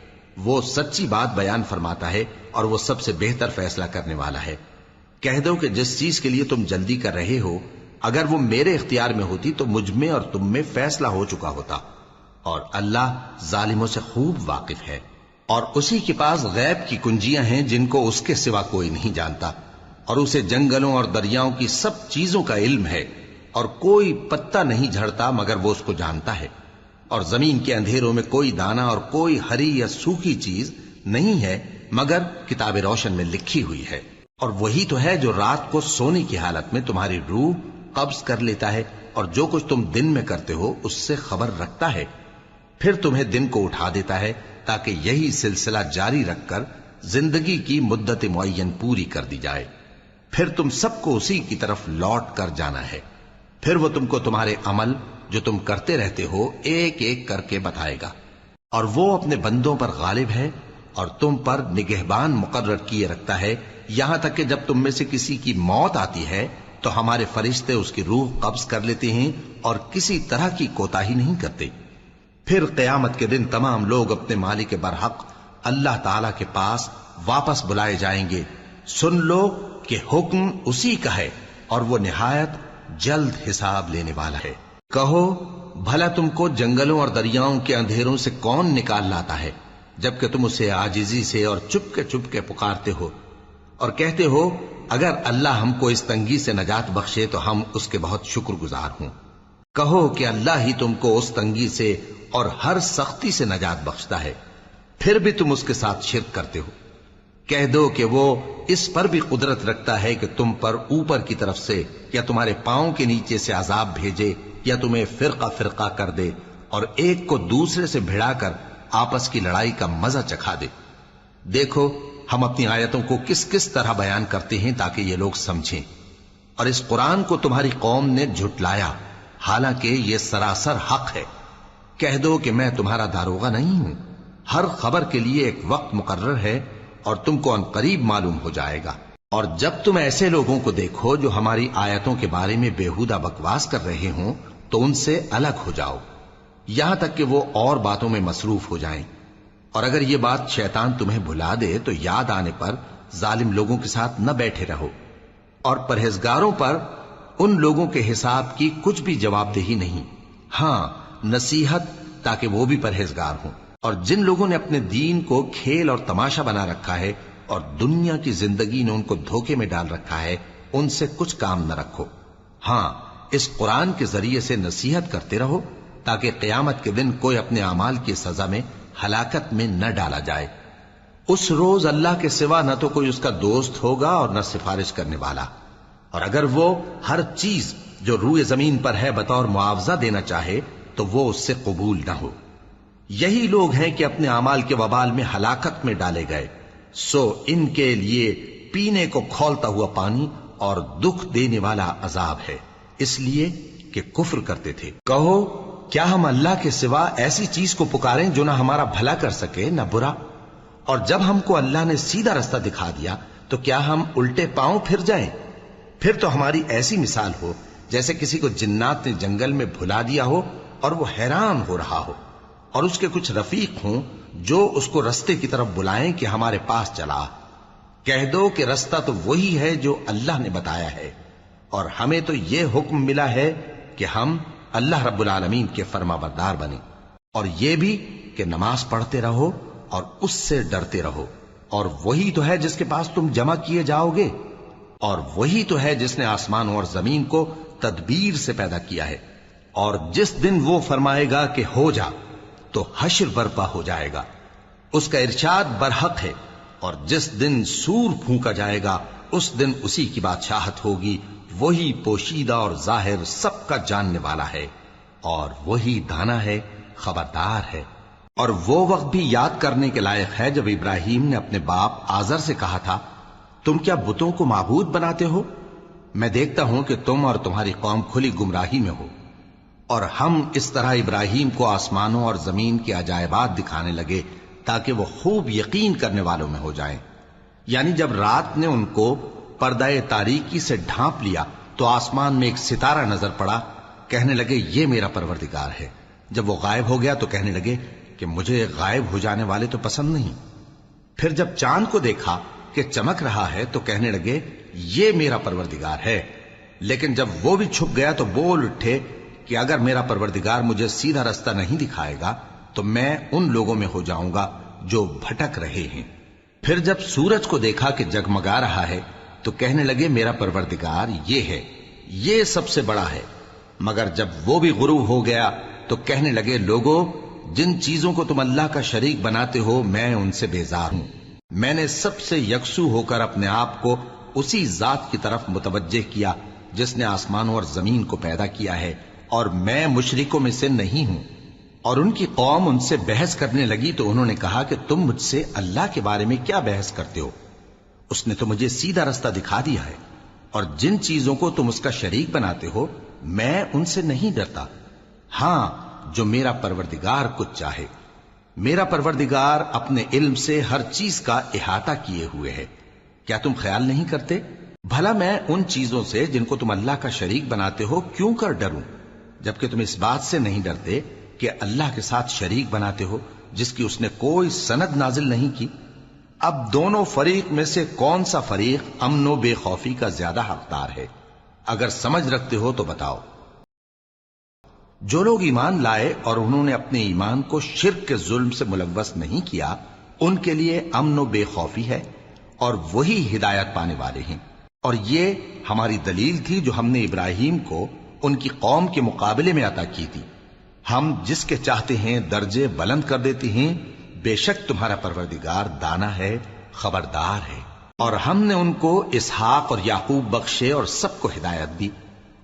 وہ سچی بات بیان فرماتا ہے اور وہ سب سے بہتر فیصلہ کرنے والا ہے. کہہ دو کہ جس چیز کے لیے تم جلدی کر رہے ہو اگر وہ میرے اختیار میں ہوتی تو مجھ میں اور تم میں فیصلہ ہو چکا ہوتا، اور اللہ ظالموں سے خوب واقف ہے. اور اسی کے پاس غیب کی کنجیاں ہیں جن کو اس کے سوا کوئی نہیں جانتا، اور اسے جنگلوں اور دریاؤں کی سب چیزوں کا علم ہے، اور کوئی پتا نہیں جھڑتا مگر وہ اس کو جانتا ہے. اور زمین کے اندھیروں میں کوئی دانہ اور کوئی ہری یا سوکھی چیز نہیں ہے مگر کتاب روشن میں لکھی ہوئی ہے. اور وہی تو ہے جو رات کو سونے کی حالت میں تمہاری روح قبض کر لیتا ہے اور جو کچھ تم دن میں کرتے ہو اس سے خبر رکھتا ہے، پھر تمہیں دن کو اٹھا دیتا ہے تاکہ یہی سلسلہ جاری رکھ کر زندگی کی مدت معین پوری کر دی جائے. پھر تم سب کو اسی کی طرف لوٹ کر جانا ہے. پھر وہ تم کو تمہارے عمل جو تم کرتے رہتے ہو ایک ایک کر کے بتائے گا. اور وہ اپنے بندوں پر غالب ہے اور تم پر نگہبان مقرر کیے رکھتا ہے، یہاں تک کہ جب تم میں سے کسی کی موت آتی ہے تو ہمارے فرشتے اس کی روح قبض کر لیتے ہیں اور کسی طرح کی کوتاہی نہیں کرتے. پھر قیامت کے دن تمام لوگ اپنے مالک برحق اللہ تعالی کے پاس واپس بلائے جائیں گے۔ سن لو کہ حکم اسی کا ہے اور وہ نہایت جلد حساب لینے والا ہے۔ کہو بھلا تم کو جنگلوں اور دریاؤں کے اندھیروں سے کون نکال لاتا ہے، جبکہ تم اسے عاجزی سے اور چپ کے پکارتے ہو اور کہتے ہو اگر اللہ ہم کو اس تنگی سے نجات بخشے تو ہم اس کے بہت شکر گزار ہوں۔ کہو کہ اللہ ہی تم کو اس تنگی سے اور ہر سختی سے نجات بخشتا ہے، پھر بھی تم اس کے ساتھ شرک کرتے ہو۔ کہہ دو کہ وہ اس پر بھی قدرت رکھتا ہے کہ تم پر اوپر کی طرف سے یا تمہارے پاؤں کے نیچے سے عذاب بھیجے یا تمہیں فرقہ فرقہ کر دے اور ایک کو دوسرے سے بھڑا کر آپس کی لڑائی کا مزہ چکھا دے۔ دیکھو ہم اپنی آیتوں کو کس کس طرح بیان کرتے ہیں تاکہ یہ لوگ سمجھیں، اور اس قرآن کو تمہاری قوم نے جھٹلایا حالانکہ یہ سراسر حق ہے۔ کہہ دو کہ میں تمہارا داروغہ نہیں ہوں، ہر خبر کے لیے ایک وقت مقرر ہے اور تم کو عنقریب معلوم ہو جائے گا۔ اور جب تم ایسے لوگوں کو دیکھو جو ہماری آیتوں کے بارے میں بےہودہ بکواس کر رہے ہوں تو ان سے الگ ہو جاؤ، یہاں تک کہ وہ اور باتوں میں مصروف ہو جائیں۔ اور اگر یہ بات شیطان تمہیں بھلا دے تو یاد آنے پر ظالم لوگوں کے ساتھ نہ بیٹھے رہو، اور پرہیزگاروں پر ان لوگوں کے حساب کی کچھ بھی جواب دہی نہیں، ہاں نصیحت تاکہ وہ بھی پرہیزگار ہوں۔ اور جن لوگوں نے اپنے دین کو کھیل اور تماشا بنا رکھا ہے اور دنیا کی زندگی نے ان کو دھوکے میں ڈال رکھا ہے، ان سے کچھ کام نہ رکھو، ہاں اس قرآن کے ذریعے سے نصیحت کرتے رہو تاکہ قیامت کے دن کوئی اپنے اعمال کی سزا میں ہلاکت میں نہ ڈالا جائے۔ اس روز اللہ کے سوا نہ تو کوئی اس کا دوست ہوگا اور نہ سفارش کرنے والا، اور اگر وہ ہر چیز جو روئے زمین پر ہے بطور معاوضہ دینا چاہے تو وہ اس سے قبول نہ ہو۔ یہی لوگ ہیں کہ اپنے اعمال کے وبال میں ہلاکت میں ڈالے گئے، سو ان کے لیے پینے کو کھولتا ہوا پانی اور دکھ دینے والا عذاب ہے، اس لیے کہ کفر کرتے تھے۔ کہو کیا ہم اللہ کے سوا ایسی چیز کو پکاریں جو نہ ہمارا بھلا کر سکے نہ برا؟ اور جب ہم کو اللہ نے سیدھا رستہ دکھا دیا تو کیا ہم الٹے پاؤں پھر جائیں؟ پھر تو ہماری ایسی مثال ہو جیسے کسی کو جنات نے جنگل میں بھلا دیا ہو اور وہ حیران ہو رہا ہو، اور اس کے کچھ رفیق ہوں جو اس کو رستے کی طرف بلائیں کہ ہمارے پاس چلا۔ کہہ دو کہ رستہ تو وہی ہے جو اللہ نے بتایا ہے، اور ہمیں تو یہ حکم ملا ہے کہ ہم اللہ رب العالمین کے فرما بردار بنیں، اور یہ بھی کہ نماز پڑھتے رہو اور اس سے ڈرتے رہو، اور وہی تو ہے جس کے پاس تم جمع کیے جاؤ گے، اور وہی تو ہے جس نے آسمانوں اور زمین کو تدبیر سے پیدا کیا ہے، اور جس دن وہ فرمائے گا کہ ہو جا تو حشر برپا ہو جائے گا، اس کا ارشاد برحق ہے، اور جس دن سور پھونکا جائے گا اس دن اسی کی بادشاہت ہوگی، وہی پوشیدہ اور ظاہر سب کا جاننے والا ہے، اور وہی دانا ہے خبردار ہے۔ اور وہ وقت بھی یاد کرنے کے لائق ہے جب ابراہیم نے اپنے باپ آزر سے کہا تھا تم کیا بتوں کو معبود بناتے ہو؟ میں دیکھتا ہوں کہ تم اور تمہاری قوم کھلی گمراہی میں ہو۔ اور ہم اس طرح ابراہیم کو آسمانوں اور زمین کے عجائبات دکھانے لگے تاکہ وہ خوب یقین کرنے والوں میں ہو جائیں۔ یعنی جب رات نے ان کو پردہ تاریکی سے ڈھانپ لیا تو آسمان میں ایک ستارہ نظر پڑا، کہنے لگے یہ میرا پروردگار ہے۔ جب وہ غائب ہو گیا تو کہنے لگے کہ مجھے غائب ہو جانے والے تو پسند نہیں۔ پھر جب چاند کو دیکھا کہ چمک رہا ہے تو کہنے لگے یہ میرا پروردگار ہے۔ لیکن جب وہ بھی چھپ گیا تو بول اٹھے کہ اگر میرا پروردگار مجھے سیدھا رستہ نہیں دکھائے گا تو میں ان لوگوں میں ہو جاؤں گا جو بھٹک رہے ہیں۔ پھر جب سورج کو دیکھا کہ جگمگا رہا ہے تو کہنے لگے میرا پروردگار یہ ہے، یہ سب سے بڑا ہے۔ مگر جب وہ بھی غروب ہو گیا تو کہنے لگے لوگو جن چیزوں کو تم اللہ کا شریک بناتے ہو میں ان سے بیزار ہوں۔ میں نے سب سے یکسو ہو کر اپنے آپ کو اسی ذات کی طرف متوجہ کیا جس نے آسمانوں اور زمین کو پیدا کیا ہے، اور میں مشرکوں میں سے نہیں ہوں۔ اور ان کی قوم ان سے بحث کرنے لگی تو انہوں نے کہا کہ تم مجھ سے اللہ کے بارے میں کیا بحث کرتے ہو؟ اس نے تو مجھے سیدھا رستہ دکھا دیا ہے، اور جن چیزوں کو تم اس کا شریک بناتے ہو میں ان سے نہیں ڈرتا، ہاں جو میرا پروردگار کچھ چاہے۔ میرا پروردگار اپنے علم سے ہر چیز کا احاطہ کیے ہوئے ہے۔ کیا تم خیال نہیں کرتے؟ بھلا میں ان چیزوں سے جن کو تم اللہ کا شریک بناتے ہو کیوں کر ڈروں، جبکہ تم اس بات سے نہیں ڈرتے کہ اللہ کے ساتھ شریک بناتے ہو جس کی اس نے کوئی سند نازل نہیں کی؟ اب دونوں فریق میں سے کون سا فریق امن و بے خوفی کا زیادہ حقدار ہے؟ اگر سمجھ رکھتے ہو تو بتاؤ۔ جو لوگ ایمان لائے اور انہوں نے اپنے ایمان کو شرک کے ظلم سے ملوث نہیں کیا، ان کے لیے امن و بے خوفی ہے اور وہی ہدایت پانے والے ہیں۔ اور یہ ہماری دلیل تھی جو ہم نے ابراہیم کو ان کی قوم کے مقابلے میں عطا کی تھی۔ ہم جس کے چاہتے ہیں درجے بلند کر دیتے ہیں، بے شک تمہارا پروردگار دانا ہے، خبردار ہے۔ اور ہم نے ان کو اسحاق اور یعقوب بخشے اور سب کو ہدایت دی،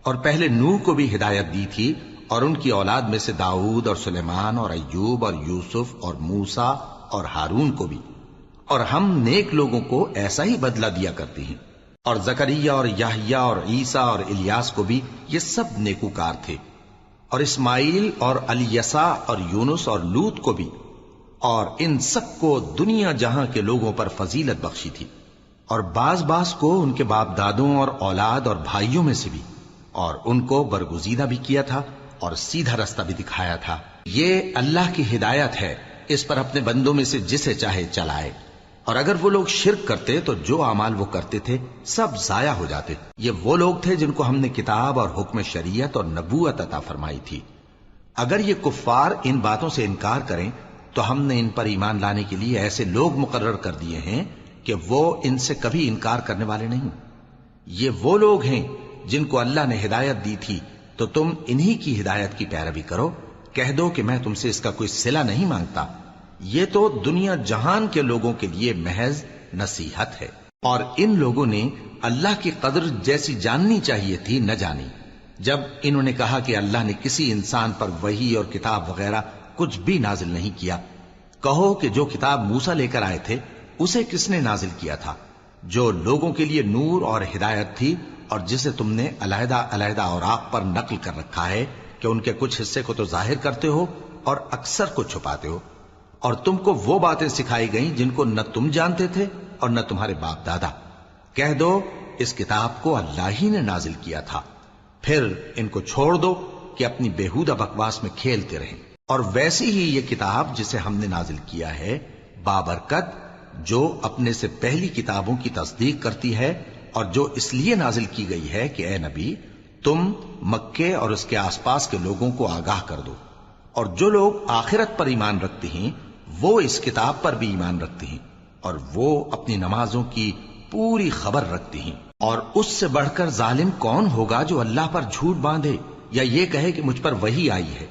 اور پہلے نوح کو بھی ہدایت دی تھی، اور ان کی اولاد میں سے داؤد اور سلیمان اور ایوب اور یوسف اور موسیٰ اور ہارون کو بھی۔ اور ہم نیک لوگوں کو ایسا ہی بدلہ دیا کرتے ہیں۔ اور زکریا اور یحییٰ اور عیسیٰ اور الیاس کو بھی، یہ سب نیکوکار تھے۔ اور اسماعیل اور الیسع اور یونس اور لوط کو بھی، اور ان سب کو دنیا جہاں کے لوگوں پر فضیلت بخشی تھی، اور بعض کو ان کے باپ دادوں اور اولاد اور بھائیوں میں سے بھی، اور ان کو برگزیدہ بھی کیا تھا اور سیدھا رستہ بھی دکھایا تھا۔ یہ اللہ کی ہدایت ہے، اس پر اپنے بندوں میں سے جسے چاہے چلائے۔ اور اگر وہ لوگ شرک کرتے تو جو اعمال وہ کرتے تھے سب ضائع ہو جاتے۔ یہ وہ لوگ تھے جن کو ہم نے کتاب اور حکم شریعت اور نبوت عطا فرمائی تھی۔ اگر یہ کفار ان باتوں سے انکار کریں تو ہم نے ان پر ایمان لانے کے لیے ایسے لوگ مقرر کر دیے ہیں کہ وہ ان سے کبھی انکار کرنے والے نہیں۔ یہ وہ لوگ ہیں جن کو اللہ نے ہدایت دی تھی، تو تم انہی کی ہدایت کی پیروی کرو۔ کہہ دو کہ میں تم سے اس کا کوئی صلہ نہیں مانگتا، یہ تو دنیا جہان کے لوگوں کے لیے محض نصیحت ہے۔ اور ان لوگوں نے اللہ کی قدر جیسی جاننی چاہیے تھی نہ جانی، جب انہوں نے کہا کہ اللہ نے کسی انسان پر وحی اور کتاب وغیرہ کچھ بھی نازل نہیں کیا۔ کہو کہ جو کتاب موسیٰ لے کر آئے تھے اسے کس نے نازل کیا تھا؟ جو لوگوں کے لیے نور اور ہدایت تھی، اور جسے تم نے علیحدہ علیحدہ اوراق پر نقل کر رکھا ہے کہ ان کے کچھ حصے کو تو ظاہر کرتے ہو اور اکثر کو چھپاتے ہو۔ اور تم کو وہ باتیں سکھائی گئیں جن کو نہ تم جانتے تھے اور نہ تمہارے باپ دادا۔ کہہ دو اس کتاب کو اللہ ہی نے نازل کیا تھا، پھر ان کو چھوڑ دو کہ اپنی بیہودہ بکواس میں کھیلتے رہیں۔ اور ویسی ہی یہ کتاب جسے ہم نے نازل کیا ہے بابرکت، جو اپنے سے پہلی کتابوں کی تصدیق کرتی ہے، اور جو اس لیے نازل کی گئی ہے کہ اے نبی تم مکے اور اس کے آس پاس کے لوگوں کو آگاہ کر دو۔ اور جو لوگ آخرت پر ایمان رکھتے ہیں وہ اس کتاب پر بھی ایمان رکھتے ہیں، اور وہ اپنی نمازوں کی پوری خبر رکھتے ہیں۔ اور اس سے بڑھ کر ظالم کون ہوگا جو اللہ پر جھوٹ باندھے یا یہ کہے کہ مجھ پر وحی آئی ہے،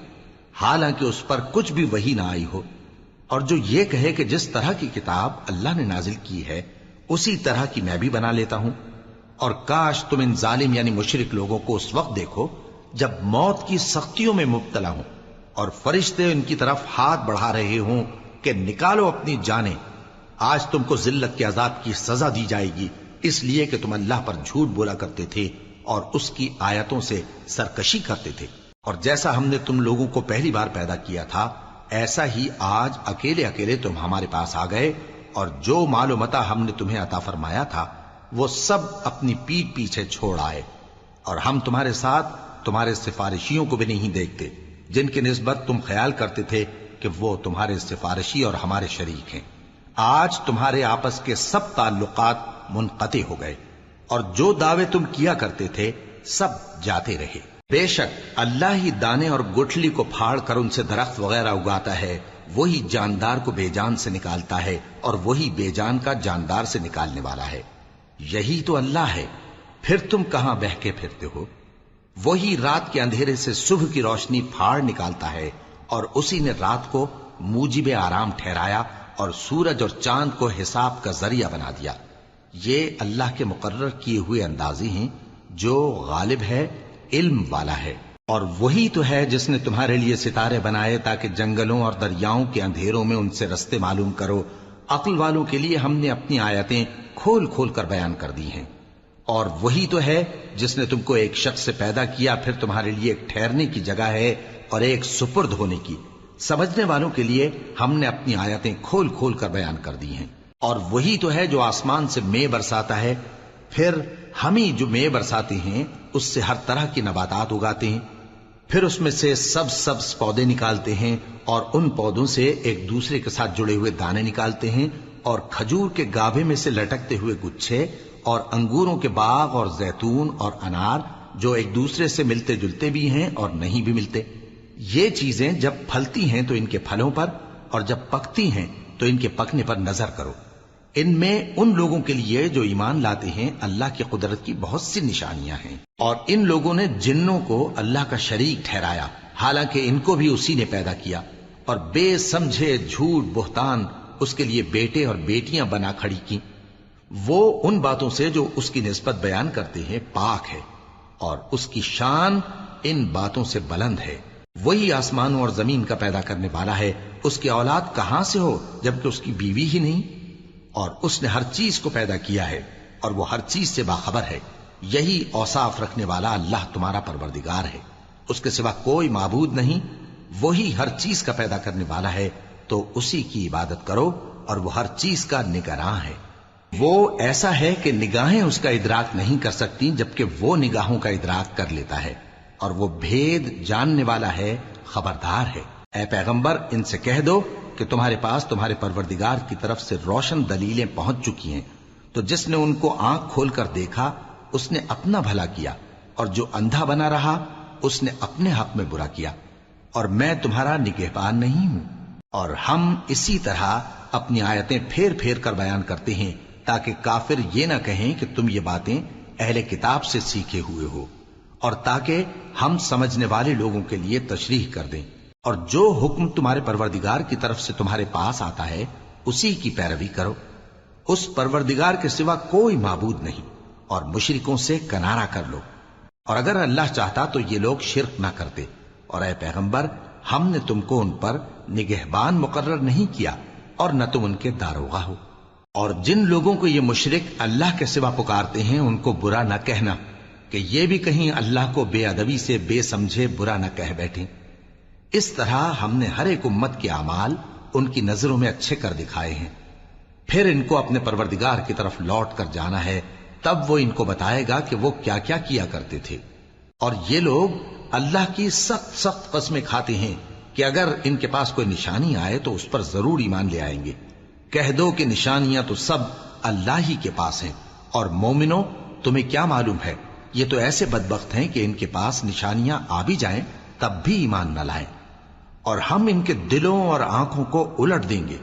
حالانکہ اس پر کچھ بھی وحی نہ آئی ہو، اور جو یہ کہے کہ جس طرح کی کتاب اللہ نے نازل کی ہے اسی طرح کی میں بھی بنا لیتا ہوں۔ اور کاش تم ان ظالم یعنی مشرک لوگوں کو اس وقت دیکھو جب موت کی سختیوں میں مبتلا ہوں، اور فرشتے ان کی طرف ہاتھ بڑھا رہے ہوں کہ نکالو اپنی جانیں، آج تم کو ذلت کے عذاب کی سزا دی جائے گی، اس لیے کہ تم اللہ پر جھوٹ بولا کرتے تھے اور اس کی آیتوں سے سرکشی کرتے تھے۔ اور جیسا ہم نے تم لوگوں کو پہلی بار پیدا کیا تھا ایسا ہی آج اکیلے اکیلے تم ہمارے پاس آ گئے، اور جو مال و متاع ہم نے تمہیں عطا فرمایا تھا وہ سب اپنی پیٹھ پیچھے چھوڑ آئے، اور ہم تمہارے ساتھ تمہارے سفارشیوں کو بھی نہیں دیکھتے جن کی نسبت تم خیال کرتے تھے کہ وہ تمہارے سفارشی اور ہمارے شریک ہیں۔ آج تمہارے آپس کے سب تعلقات منقطع ہو گئے، اور جو دعوے تم کیا کرتے تھے سب جاتے رہے۔ بے شک اللہ ہی دانے اور گٹھلی کو پھاڑ کر ان سے درخت وغیرہ اگاتا ہے، وہی جاندار کو بے جان سے نکالتا ہے اور وہی بے جان کا جاندار سے نکالنے والا ہے۔ یہی تو اللہ ہے، پھر تم کہاں بہکے پھرتے ہو؟ وہی رات کے اندھیرے سے صبح کی روشنی پھاڑ نکالتا ہے، اور اسی نے رات کو موجب آرام ٹھہرایا اور سورج اور چاند کو حساب کا ذریعہ بنا دیا۔ یہ اللہ کے مقرر کیے ہوئے اندازے ہیں جو غالب ہے، علم والا ہے۔ اور وہی تو ہے جس نے تمہارے لیے ستارے بنائے تاکہ جنگلوں اور دریاؤں کے اندھیروں میں ان سے رستے معلوم کرو۔ عقل والوں کے لیے ہم نے اپنی آیتیں کھول کھول کر بیان کر دی ہیں۔ اور وہی تو ہے جس نے تم کو ایک شخص سے پیدا کیا، پھر تمہارے لیے ایک ٹھہرنے کی جگہ ہے اور ایک سپرد ہونے کی۔ سمجھنے والوں کے لیے ہم نے اپنی آیتیں کھول کھول کر بیان کر دی ہیں۔ اور وہی تو ہے جو آسمان سے مے برساتا ہے، پھر ہم ہی جو مے برساتے ہیں اس سے ہر طرح کی نباتات اگاتے ہیں، پھر اس میں سے سبز پودے نکالتے ہیں اور ان پودوں سے ایک دوسرے کے ساتھ جڑے ہوئے دانے نکالتے ہیں، اور کھجور کے گابھے میں سے لٹکتے ہوئے گچھے، اور انگوروں کے باغ اور زیتون اور انار جو ایک دوسرے سے ملتے جلتے بھی ہیں اور نہیں بھی ملتے۔ یہ چیزیں جب پھلتی ہیں تو ان کے پھلوں پر، اور جب پکتی ہیں تو ان کے پکنے پر نظر کرو۔ ان میں ان لوگوں کے لیے جو ایمان لاتے ہیں اللہ کی قدرت کی بہت سی نشانیاں ہیں، اور ان لوگوں نے جنوں کو اللہ کا شریک ٹھہرایا، حالانکہ ان کو بھی اسی نے پیدا کیا، اور بے سمجھے جھوٹ بہتان اس کے لیے بیٹے اور بیٹیاں بنا کھڑی کی۔ وہ ان باتوں سے جو اس کی نسبت بیان کرتے ہیں پاک ہے، اور اس کی شان ان باتوں سے بلند ہے۔ وہی آسمانوں اور زمین کا پیدا کرنے والا ہے، اس کی اولاد کہاں سے ہو جبکہ اس کی بیوی ہی نہیں؟ اور اس نے ہر چیز کو پیدا کیا ہے، اور وہ ہر چیز سے باخبر ہے۔ یہی اوصاف رکھنے والا اللہ تمہارا پروردگار ہے، اس کے سوا کوئی معبود نہیں۔ وہی ہر چیز کا پیدا کرنے والا ہے، تو اسی کی عبادت کرو، اور وہ ہر چیز کا نگراں ہے۔ وہ ایسا ہے کہ نگاہیں اس کا ادراک نہیں کر سکتی، جبکہ وہ نگاہوں کا ادراک کر لیتا ہے، اور وہ بھید جاننے والا ہے، خبردار ہے۔ اے پیغمبر، ان سے کہہ دو کہ تمہارے پاس تمہارے پروردگار کی طرف سے روشن دلیلیں پہنچ چکی ہیں، تو جس نے ان کو آنکھ کھول کر دیکھا اس نے اپنا بھلا کیا، اور جو اندھا بنا رہا اس نے اپنے حق میں برا کیا، اور میں تمہارا نگہبان نہیں ہوں۔ اور ہم اسی طرح اپنی آیتیں پھیر پھیر کر بیان کرتے ہیں تاکہ کافر یہ نہ کہیں کہ تم یہ باتیں اہل کتاب سے سیکھے ہوئے ہو، اور تاکہ ہم سمجھنے والے لوگوں کے لیے تشریح کر دیں۔ اور جو حکم تمہارے پروردگار کی طرف سے تمہارے پاس آتا ہے اسی کی پیروی کرو، اس پروردگار کے سوا کوئی معبود نہیں، اور مشرکوں سے کنارہ کر لو۔ اور اگر اللہ چاہتا تو یہ لوگ شرک نہ کرتے، اور اے پیغمبر، ہم نے تم کو ان پر نگہبان مقرر نہیں کیا، اور نہ تم ان کے داروغہ ہو۔ اور جن لوگوں کو یہ مشرک اللہ کے سوا پکارتے ہیں ان کو برا نہ کہنا، کہ یہ بھی کہیں اللہ کو بے ادبی سے بے سمجھے برا نہ کہہ بیٹھیں۔ اس طرح ہم نے ہر ایک امت کے اعمال ان کی نظروں میں اچھے کر دکھائے ہیں، پھر ان کو اپنے پروردگار کی طرف لوٹ کر جانا ہے، تب وہ ان کو بتائے گا کہ وہ کیا کیا کیا کرتے تھے۔ اور یہ لوگ اللہ کی سخت سخت قسمیں کھاتے ہیں کہ اگر ان کے پاس کوئی نشانی آئے تو اس پر ضرور ایمان لے آئیں گے۔ کہہ دو کہ نشانیاں تو سب اللہ ہی کے پاس ہیں، اور مومنوں تمہیں کیا معلوم ہے، یہ تو ایسے بدبخت ہیں کہ ان کے پاس نشانیاں آ بھی جائیں تب بھی ایمان نہ لائیں۔ اور ہم ان کے دلوں اور آنکھوں کو الٹ دیں گے،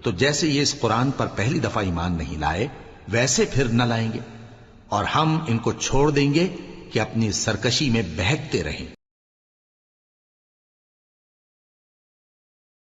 تو جیسے یہ اس قرآن پر پہلی دفعہ ایمان نہیں لائے ویسے پھر نہ لائیں گے، اور ہم ان کو چھوڑ دیں گے کہ اپنی سرکشی میں بہکتے رہیں۔